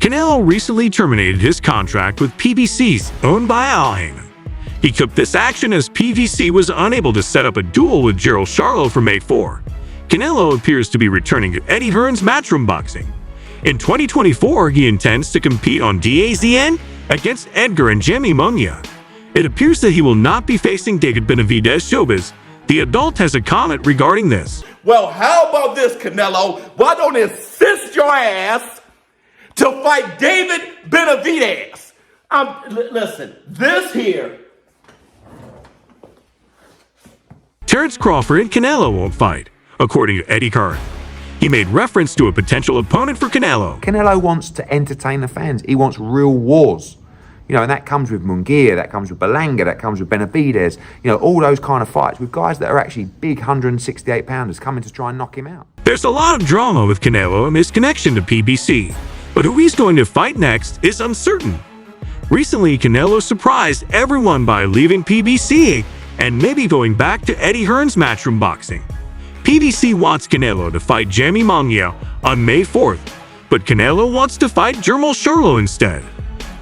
Canelo recently terminated his contract with PBC's owned by Jaime. He took this action as PBC was unable to set up a duel with Gerald Charlo for May 4. Canelo appears to be returning to Eddie Hearn's Matchroom Boxing. In 2024, he intends to compete on DAZN against Edgar and Jaime Mungia. It appears that he will not be facing David Benavidez Showbiz. The adult has a comment regarding this. Well, how about this, Canelo? Why don't you assist your ass to fight David Benavidez? Listen, this here. Terrence Crawford and Canelo won't fight, according to Eddie Hearn. He made reference to a potential opponent for Canelo. Canelo wants to entertain the fans. He wants real wars. You know, and that comes with Mungia, that comes with Berlanga, that comes with Benavidez. You know, all those kind of fights with guys that are actually big 168-pounders coming to try and knock him out. There's a lot of drama with Canelo and his connection to PBC, but who he's going to fight next is uncertain. Recently, Canelo surprised everyone by leaving PBC and maybe going back to Eddie Hearn's Matchroom Boxing. PBC wants Canelo to fight Jaime Mungia on May 4th, but Canelo wants to fight Gerald Charlo instead.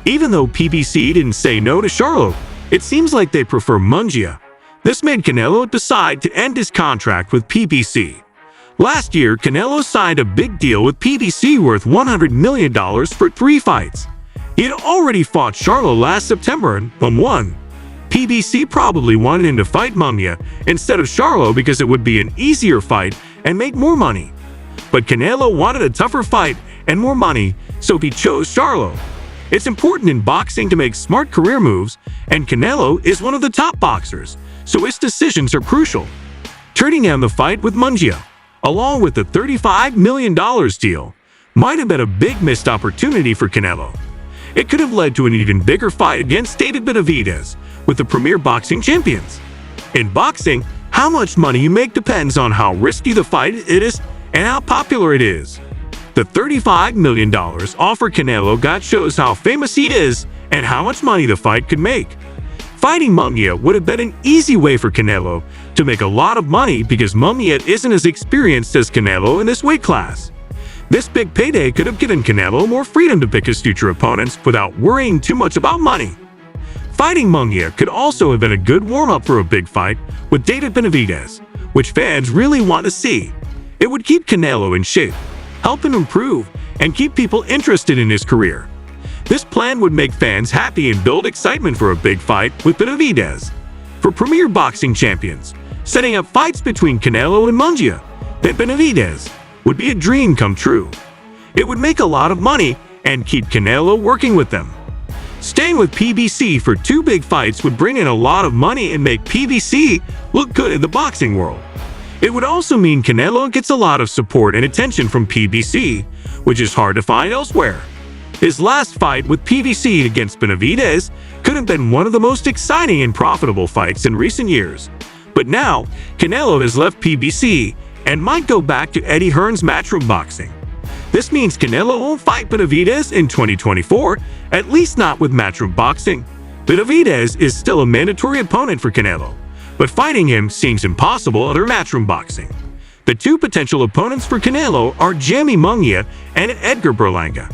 Even though PBC didn't say no to Charlo, it seems like they prefer Mungia. This made Canelo decide to end his contract with PBC. Last year, Canelo signed a big deal with PBC worth $100 million for 3 fights. He had already fought Charlo last September and won. PBC probably wanted him to fight Mungia instead of Charlo because it would be an easier fight and make more money. But Canelo wanted a tougher fight and more money, so he chose Charlo. It's important in boxing to make smart career moves, and Canelo is one of the top boxers, so his decisions are crucial. Turning down the fight with Mungia, along with the $35 million deal, might have been a big missed opportunity for Canelo. It could have led to an even bigger fight against David Benavidez with the premier boxing champions. In boxing, how much money you make depends on how risky the fight it is and how popular it is. The $35 million offer Canelo got shows how famous he is and how much money the fight could make. Fighting Mungia would have been an easy way for Canelo to make a lot of money because Mungia isn't as experienced as Canelo in this weight class. This big payday could have given Canelo more freedom to pick his future opponents without worrying too much about money. Fighting Mungia could also have been a good warm-up for a big fight with David Benavidez, which fans really want to see. It would keep Canelo in shape, help him improve, and keep people interested in his career. This plan would make fans happy and build excitement for a big fight with Benavidez. For premier boxing champions, setting up fights between Canelo and Mungia, then Benavidez, would be a dream come true. It would make a lot of money and keep Canelo working with them. Staying with PBC for 2 big fights would bring in a lot of money and make PBC look good in the boxing world. It would also mean Canelo gets a lot of support and attention from PBC, which is hard to find elsewhere. His last fight with PBC against Benavidez could have been one of the most exciting and profitable fights in recent years. But now, Canelo has left PBC and might go back to Eddie Hearn's Matchroom Boxing. This means Canelo won't fight Benavidez in 2024, at least not with Matchroom Boxing. Benavidez is still a mandatory opponent for Canelo, but fighting him seems impossible under Matchroom Boxing. The 2 potential opponents for Canelo are Jaime Mungia and Edgar Berlanga.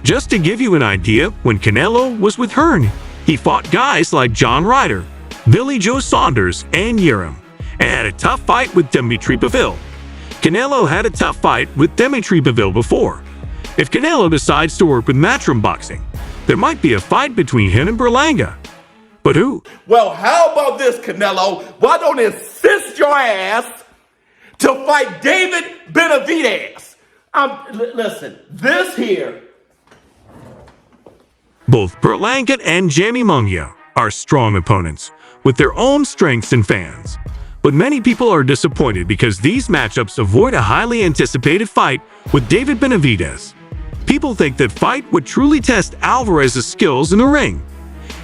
Just to give you an idea, when Canelo was with Hearn, he fought guys like John Ryder, Billy Joe Saunders, and Yerim, and had a tough fight with Dimitri Bivol. Canelo had a tough fight with Dimitri Bivol before. If Canelo decides to work with Matchroom Boxing, there might be a fight between him and Berlanga. But who? Well, how about this, Canelo? Why don't you assist your ass to fight David Benavidez? Listen, this here. Both Berlanga and Jaime Mungia are strong opponents with their own strengths and fans. But many people are disappointed because these matchups avoid a highly anticipated fight with David Benavidez. People think that fight would truly test Alvarez's skills in the ring.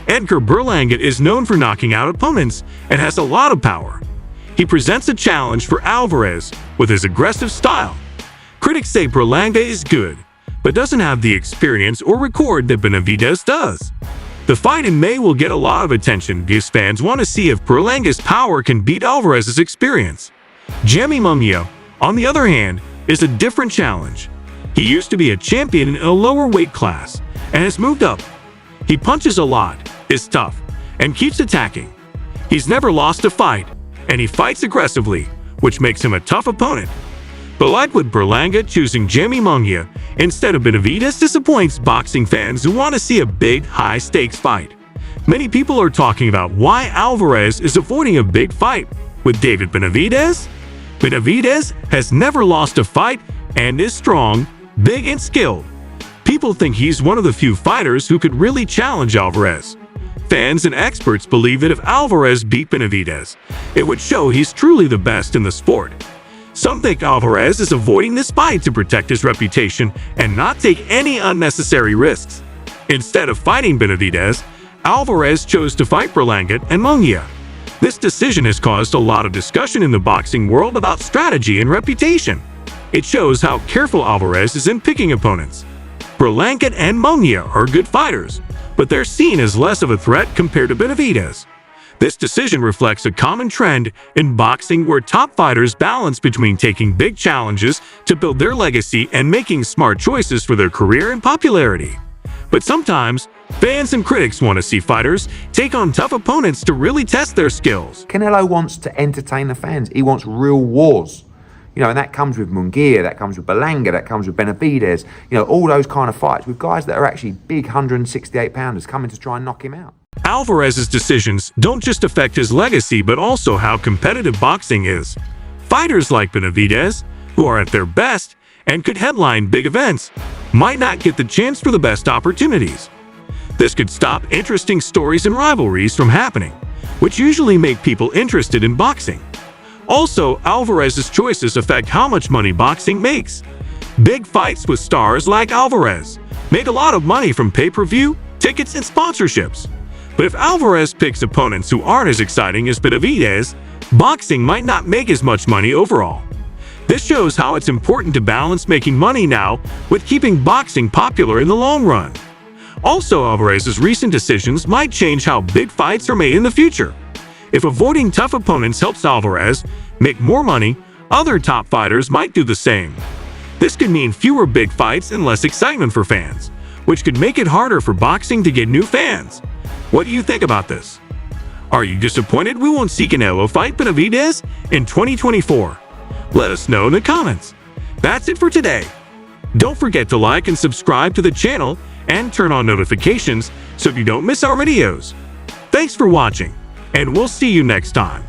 Edgar Berlanga is known for knocking out opponents and has a lot of power. He presents a challenge for Alvarez with his aggressive style. Critics say Berlanga is good, but doesn't have the experience or record that Benavidez does. The fight in May will get a lot of attention because fans want to see if Berlanga's power can beat Alvarez's experience. Jaime Mungia, on the other hand, is a different challenge. He used to be a champion in a lower weight class and has moved up. He punches a lot, is tough, and keeps attacking. He's never lost a fight, and he fights aggressively, which makes him a tough opponent. But like with Berlanga choosing Jaime Mungia instead of Benavidez disappoints boxing fans who want to see a big, high-stakes fight. Many people are talking about why Alvarez is avoiding a big fight with David Benavidez. Benavidez has never lost a fight and is strong, big, and skilled. People think he's one of the few fighters who could really challenge Alvarez. Fans and experts believe that if Alvarez beat Benavidez, it would show he's truly the best in the sport. Some think Alvarez is avoiding this fight to protect his reputation and not take any unnecessary risks. Instead of fighting Benavidez, Alvarez chose to fight Berlanga and Mungia. This decision has caused a lot of discussion in the boxing world about strategy and reputation. It shows how careful Alvarez is in picking opponents. Berlanga and Mungia are good fighters, but they're seen as less of a threat compared to Benavidez. This decision reflects a common trend in boxing where top fighters balance between taking big challenges to build their legacy and making smart choices for their career and popularity. But sometimes, fans and critics want to see fighters take on tough opponents to really test their skills. Canelo wants to entertain the fans. He wants real wars. And that comes with Mungia, that comes with Berlanga, that comes with Benavidez. All those kind of fights with guys that are actually big 168-pounders coming to try and knock him out. Alvarez's decisions don't just affect his legacy but also how competitive boxing is. Fighters like Benavidez, who are at their best and could headline big events, might not get the chance for the best opportunities. This could stop interesting stories and rivalries from happening, which usually make people interested in boxing. Also, Alvarez's choices affect how much money boxing makes. Big fights with stars like Alvarez make a lot of money from pay-per-view, tickets, and sponsorships. But if Alvarez picks opponents who aren't as exciting as Benavidez, boxing might not make as much money overall. This shows how it's important to balance making money now with keeping boxing popular in the long run. Also, Alvarez's recent decisions might change how big fights are made in the future. If avoiding tough opponents helps Alvarez make more money, other top fighters might do the same. This could mean fewer big fights and less excitement for fans, which could make it harder for boxing to get new fans. What do you think about this? Are you disappointed we won't see Canelo fight Benavidez in 2024? Let us know in the comments. That's it for today. Don't forget to like and subscribe to the channel and turn on notifications so you don't miss our videos. Thanks for watching, and we'll see you next time.